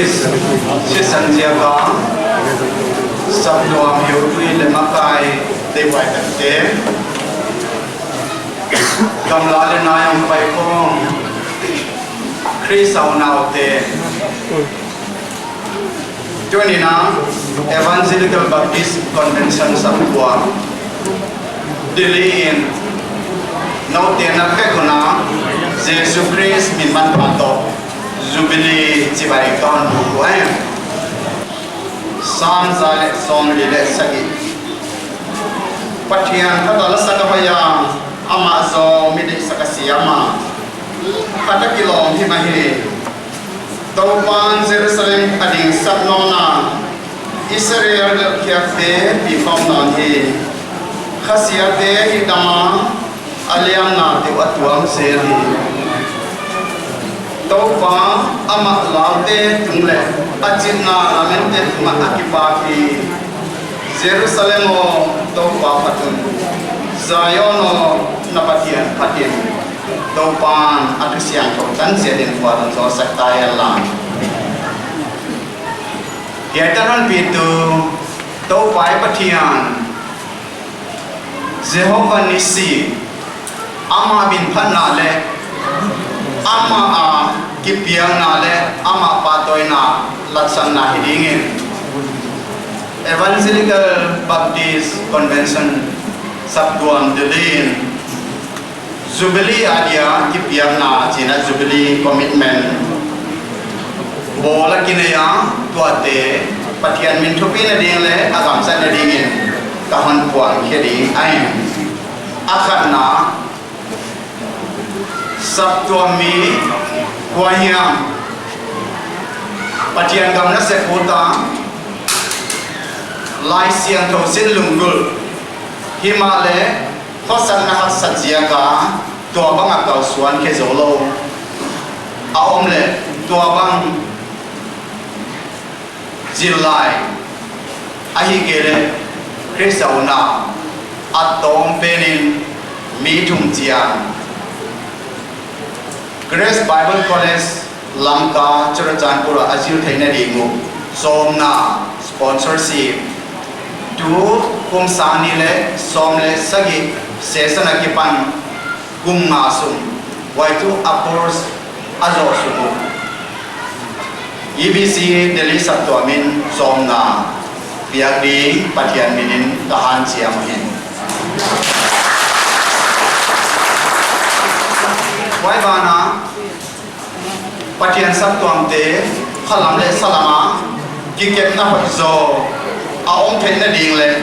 Chris si Santiago Sabduam Yuri le Makai te wai te Kamla le Nayam Pai Kong Chris au nau te Joinina Evangelical Baptist Convention Sabdua Delhi in Nau te na ke kuna Jesus Christ min man pato Jubilee Chibai Ton Bukuan San Zale Son Lile Sagi Patian Katala Sakapaya Ama Zo Midi Sakasiyama Kata Kilong Himahi Taupan Jerusalem Ading Sabnona Israel Kiafe Bifam Nanhi Khasiate Hitama Aliam Na Tiwatuang Seri Taupa ama laute tungle ajina lamente ma akipaki Jerusalem o taupa patun Zion o napatian patin taupan atusiang kautan sedin fuaran so saktaya lang Yatanan pitu taupai patian Jehovah Nisi ama bin panale ama a kipiang nale ama patoy na latsan na hidingin Evangelical Baptist Convention Sabduam Delin Jubilee adia kipiang na China Jubilee Commitment bola kinaya tuate patian min thupi na ding le agam san na dingin kahan puang khedi ai akhat na Sabtuami Kuahiyam Patian Gamna Sekuta Lai Siang Tho Sin Lunggul Himale Khosan Nahat Sajiaka Tua Bang Akau Suan Kezolo Aomle Tua Bang Jilai Ahigele Krisauna Atom Penin Mitum Jiang Grace Bible College Lamka Churachanpura Azil Thaina Dingu Somna sponsorship tu kumsani le somle sagi sesana kipan kumngasum waitu apors azosumu EBC Delhi Sabtuamin Somna Biagdi Patian Minin Tahan Siamahin Waibana Patian Sabtuam te Halam le salama Giket na hoizo Aong pen na ding le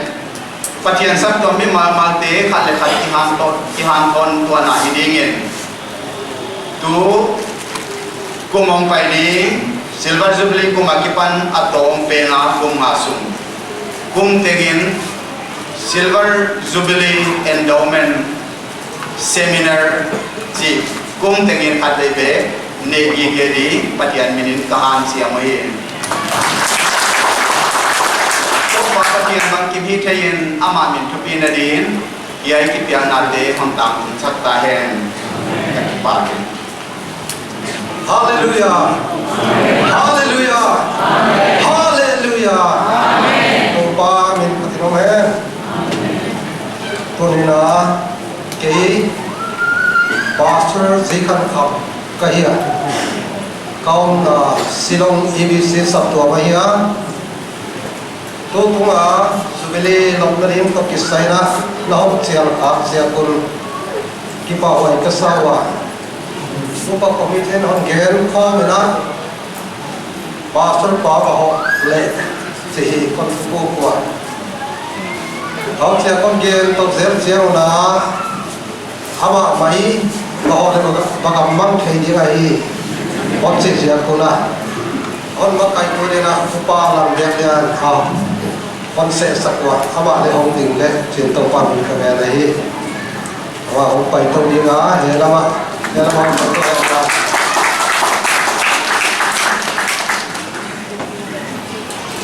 Patian Sabtuam mi mal te Khat le khat ihan ton tua na hidingin Tu Kumong pai ni Silver Jubilee kumakipan atong pena kumasum Kum tegin Silver Jubilee Endowment Seminar Ji Kum tengin adebe negi gedi patian minin kahan siamoyin Opa patian bang kimi tayin amamin tupi nadin Yai kipian nade hantang sakta hen Pakin Hallelujah Hallelujah Hallelujah Opa min patinom hen Tunina kei Pastor Zikhan Kham Kahia Kaum na Silong EBC Sabtua Mahia Tutunga Jubilee Lomnarim Kakisaina Nahok Siang Ak Siakun Kipawai Kasawa Upa Committee on Geru Komina Pastor Papa Le Sihi Konfukua Hok Siakun Geru Tokser Siauna Ama mai bahwa bagamang kay di ay otse siya kuna on makai ko na upalang diyan konse sakwa ama le hong ding le sinto pan ka nahi wa upai to di nga helama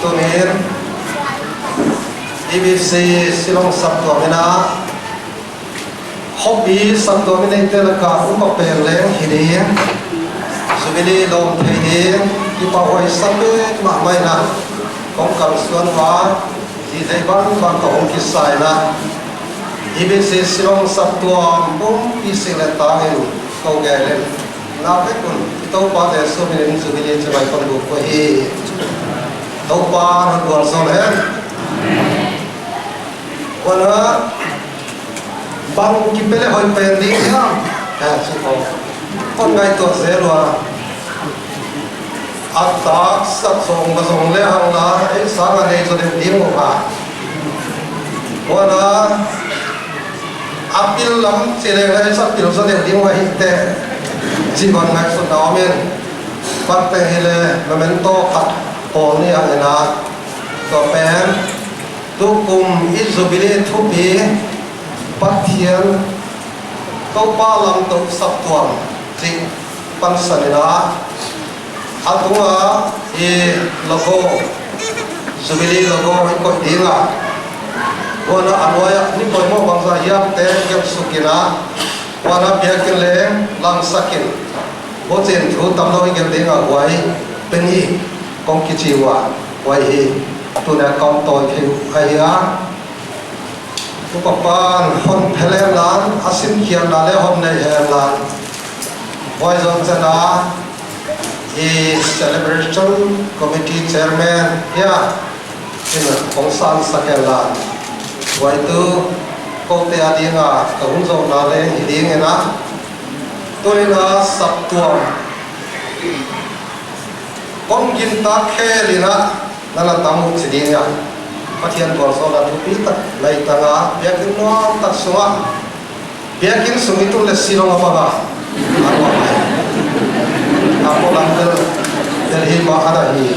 to ner EBC Silong Sabtua Mena hobby Sabtua Mena tel ka upa peleng hiding Jubilee Long Hiding ki pa hoi sabe ma mai na kong kam suan wa di thai ban bang ka hong ki sai na ibe se silong sap tua bum pi se la ta ngen ko ge len na pe kun to pa de so mi len su bi le che bai kon bu ko hi to pa na ko so le wana bang ki pele hoi pe ni ha ha si ko con ngai to se lo atak sat song ba song le hang la e sa ga nei so de ding mo ba wana apil lam se le ga sa pil so de ding wa hi te chi ban ngai so da men pat te hele memento khat po ni ang na to pen tu kum izubile thu bi pathian to pa lam to sap tuam chi pan sanina atunga e logo zubili logo ko dinga wana anwaya ni ko mo bangsa yak te ke sukina wana biakin le lang sakin bo chen thu tam lo ke dinga wai peni kong kichiwa wai hi tu na kom to ke haya tu papan hon phele lan asim kian na le hon nei he lan wai zon chana e celebration committee chairman ya in kong san sakela wai tu ko te adinga ka hun zo na le hiding ena to ina sap tuam kong gin ta khelina nala tamu chidinga pathian kor so la thu pi tak lai tanga biakin no tak sunga biakin sumitu le silong apa ba arwa mai apo langkel dari ma ada hi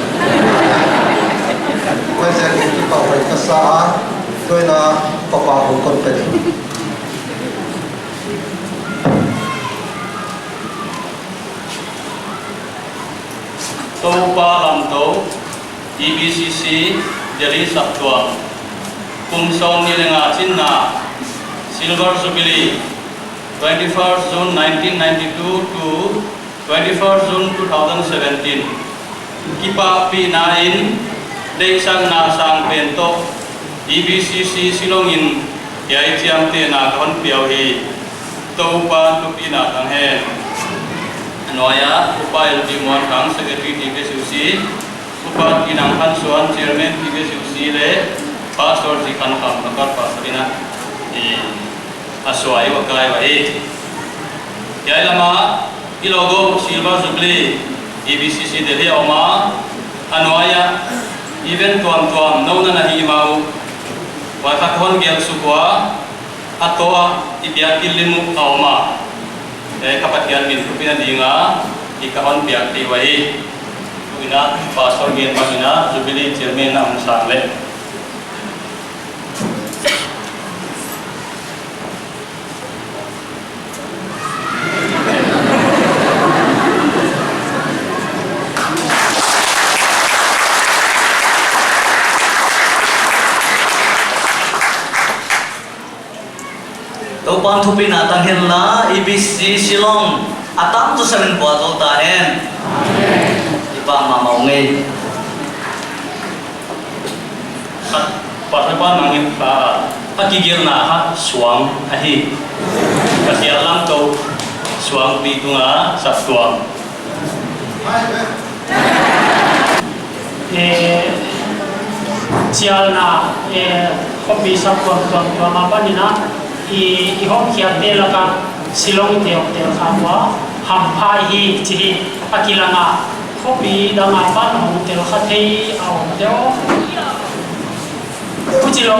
wajar ki pa wai kasa toina papa ho kon pe to pa lam to EBCC Delhi Sabtua kum song ni lenga chinna silver jubilee 21st June 1992 to 21st June 2017 kipa pi na in dei sang na sang pento EBCC silongin yai chiam te na kon piao hi to pa tu pi na thang he noya upa LD mon kang secretary TKCC upa kinang han suan chairman TKCC le pastor ji kan kam nakar pasrina e aswai wa kai wa e yai lama ilogo silver jubilee EBCC Delhi oma anwaya event tuam no na hi mau wa ta kon gel sukwa atoa ibiakil limu oma kapatian min rupina dinga ikahon biak ti wai ina pastor gen masina jubilee chairman na umsang le to pan thu pin atang hen la EBC Silong atam tu samin bua to ta hen ipa ma mau ngai sat patapa nangin pa akigil na ha suang ahi kasi alam to suang pi tunga sa suang chial na hobby sap tuam apa ni na i hom kia te laka silong te khawa ham phai hi chi akilanga hobby danga pan hom te khathei au deo kuchilo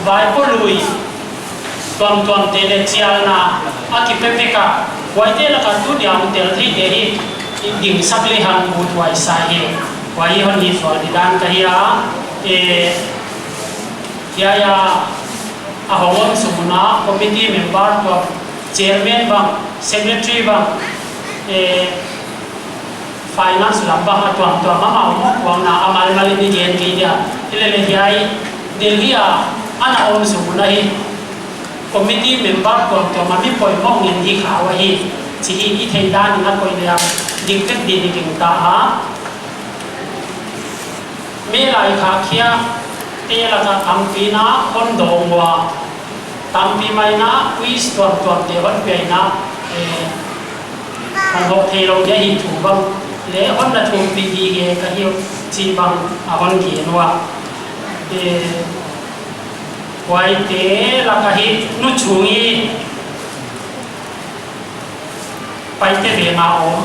vai polui tuam te le chial na akipepeka wai te laka tu diam te thi te hi ding sakle han ut wai sai he wai hon ni so didan kahia ya ahawam sumuna committee member to chairman bang secretary bang finance lamba tuam mama wang na amal mali ni gen dia ile hiai Delhi ana om sumuna hi committee member to mami poi mong in hi khawa hi chi hi thei dan na koi dia ding ket din ding ta ha มีหลายขาเคียเตละก็ทำปีนะคนโดงว่าทำปีใหม่นะวิสตัวเดียววันเปย์นะของเทโลเดียหิถูบังเละคนละถูปีดีเกก็หิวจีบังคนเขียนว่าไว้เตละก็หินุชูงีไปเตะเบมาอม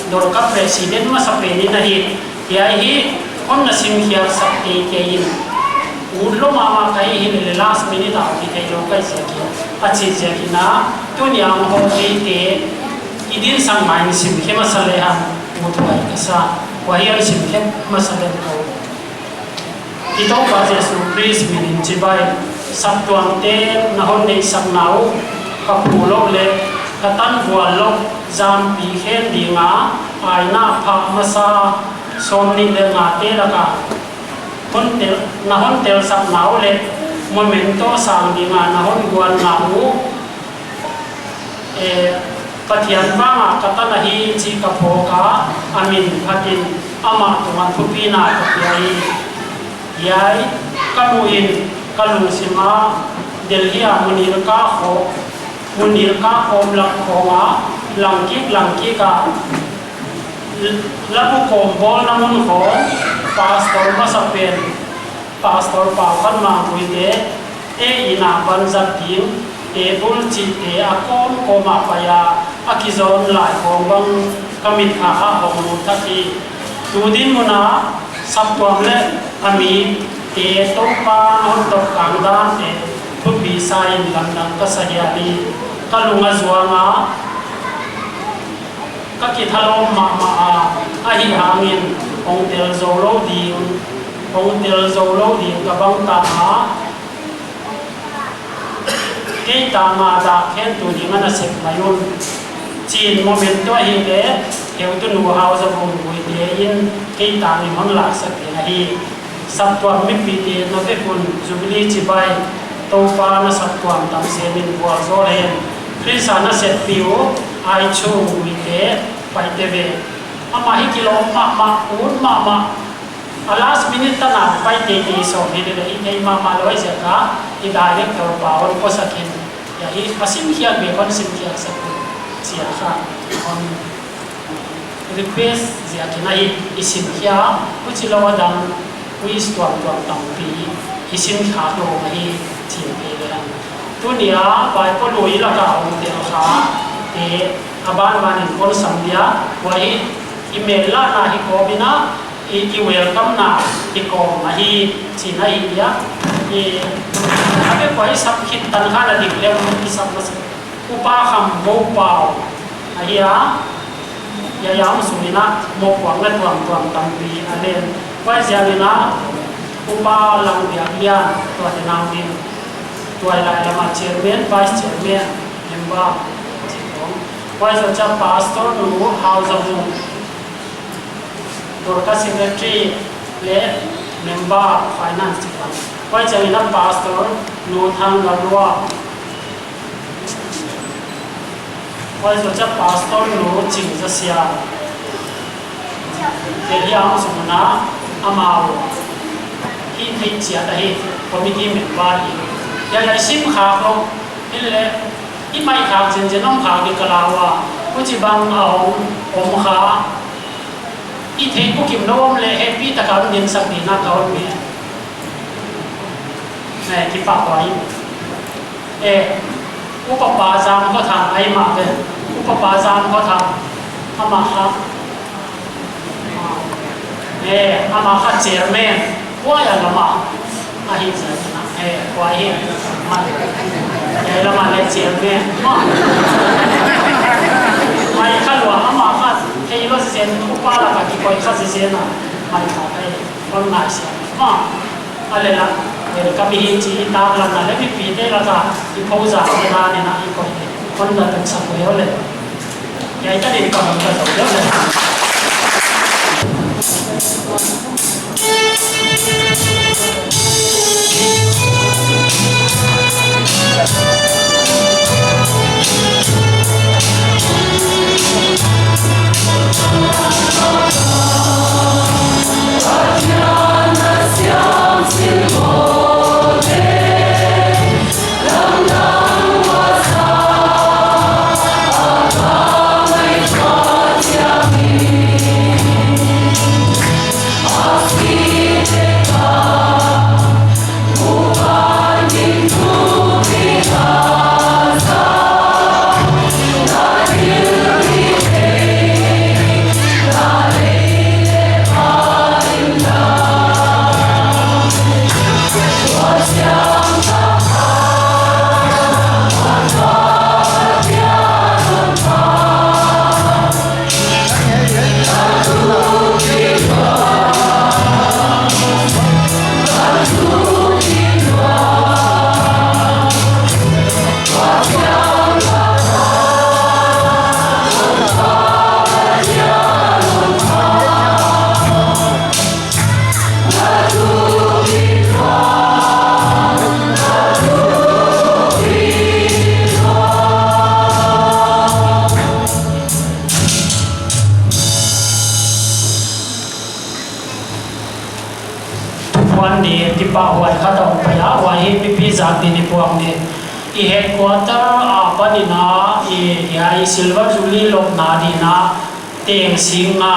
โดนกับประธานมาสเปนนี่ฮิยาฮิคนน่ะสิมเขียสักเอเกยินอูดโลมามาใครฮิเลลาสมินิตาที่ใครโลกไอ้เสียกินอาชีพเสียกินนะตัวนี้อังโฮเอเตอีดินสังไม้สิมเขียมาสเลหันอูดไว้ก็ซะว่าฮิสิมเขียมาสเลนโตอีโต้บาเจสุคริสมินิจิบายสับตัวเตนะฮอนในสักนาวกับผู้โลกเล็กกตันบัวโลกจำปีเข็นดีงาไอหน้าพามาซาสมนิเลงาเตละกาคนเตลนะฮอนเตลสักนาวเล็กโมเมนโตสังดีงานะฮอนบัวนาวปฏิญาณว่ากตันฮีจีกับโภกาอามินพัดินอามาตุวันทุปีนากับยายยายกัลุอินกัลุสิมาเดลฮีอามุนิรกาโฮมุนิรกาโฮมลักโฮมาลังกิกาลับโคมบอลน้ำมันโฮพาสตอร์มาสเปนพาสตอร์ปาฟันมาบุยเดอินาบันจัดทีมบุลจิตอาคมโคมาปยาอากิจอนหลายของบังกมิตรอาของมุทักีดูดินมุนาสับตัวเล็กอามีตกปาหดตกกลางด้านทุกปีไซน์ลำดังก็สยาดีก็ลุงอาจวงาก็คิดทะลมมาอาหิหางินองเตลโซโลดีกับบังตาหาเกตามาดาเห็นตัวนี้มันเสกมายุนจีนโมเมนต์ตัวเฮเดเฮวตุนูฮาวจะบุญบุยเดียนเกตานี่มันหลักสักเดียฮีสัตว์ตัวมิปีเดียนเวกุนจุบิลีจิบายโตฟานะสัตว์ตัวตั้งเซมินบัวโซเรนคริสานะเสร็จปิวไอชูวิเดไปเตเวอามาฮิกิโลมาอูนมาalas minute na pa titi so hili i mama loi se ka i director pa on ko sakin ya hi asim khia be kon sim khia sa sia kha on request zia kinai isim khia uchi lawa dang quiz to tam pi isim kha no hi chin pe le tu nia bai ko loi la ka on te kha e aban ban kon samdia wa hi email la na hi ko bina i welcome na i ko ma hi china hi ya i abe ko i sab khit tan kha na dik le i sab mas upa kham mo pao ya yam sumina mo kwang na tuam tam pi alen wa jamina upa lang dia ya to na din to la ma chairman vice chairman member wa cha pastor no house of Dorka Secretary le Member Finance Department. Why Jamina Pastor Nuthang Garwa. Why Socha Pastor Nu Ching Zasia. Eliam Sumana Amao. He Chia Dahi Committee Member. Yaya Sim Hako Ile Imai Hak Jenjenong Haki Kalawa. Uchibang Omha. I thấy cô kim nôm lệ happy ta cao niên sắc đi na cao mẹ này cái pháp vậy cô papa giang có thằng ai mà vậy cô papa giang có thằng ama ha ama ha chairman quá ya lama ahi sana quá hi mà lama le chairman mai khalwa ama ha hay lo sen upa la ka ki koi khasi sen na mai ka kai on na sia ma ale la ka mi hi chi ta la na le bi pi te la ka i phauza na ne na i koi on na tak sa ko yo le ya ita ni ka ka so yo le pa huai kha dong pa ya huai hi pi zak ti ni puang ni I headquarter a panina I silver jubilee lok na di na teng sing a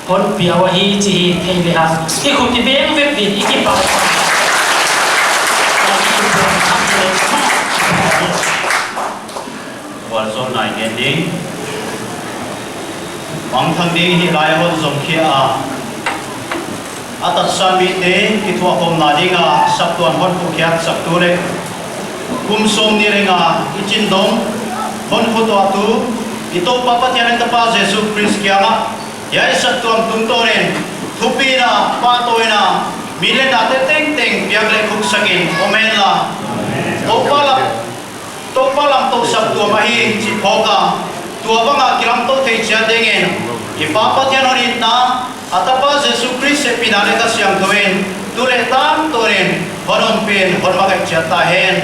hon piawa hi chi thei le ha I khu ti beng vek din I ki paวันส่วนไหนเด่นดิ้งบางทางดิ้งที่หลายคนสมเขียอาตัดสามีเด้ที่ทั่วคมนาดิ้งสับตัวคนผู้เขียสับตัวเล็กกุมสมนี่เรงอิจินดงคนผู้ตัวตูอิโตปะปะเทียนตะปาเยซูคริสต์เกียงยายสับตัวตุนโตเรนทุปีนะปาโตยนะมีเลนดาเต็งเต็งเปียกเล็กคุกสกินโอเมนละโตปะละโตปะลังโตสับตัวมาฮีจิพอกาตัวบังอากิรัมโตเทเจียเดงเงินอีปาปะเทียนอรินนาอัตปาเยซูคริสต์เซปินาเลกัสยังตัวเองตุเลตามตัวเองฮอนอมเป็นฮอนมาเกจตาเฮน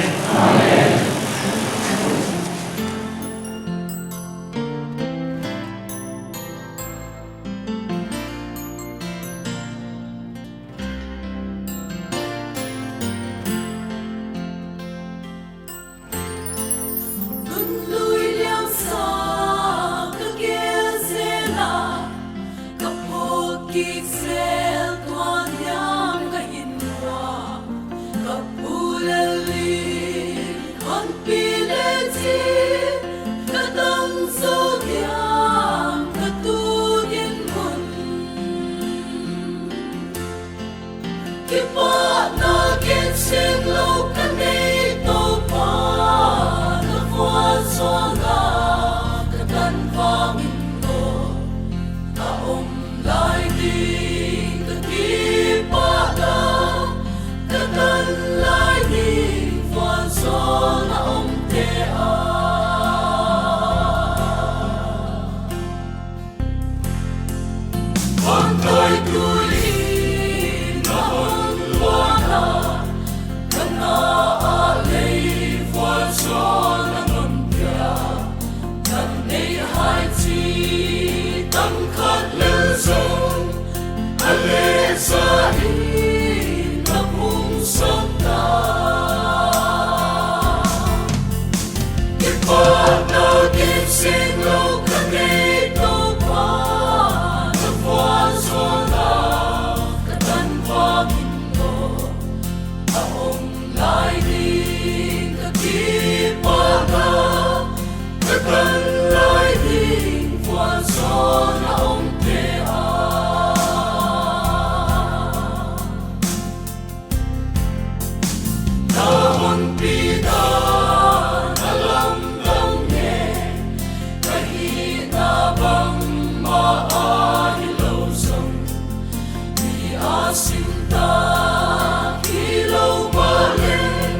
Sinta kilo balik,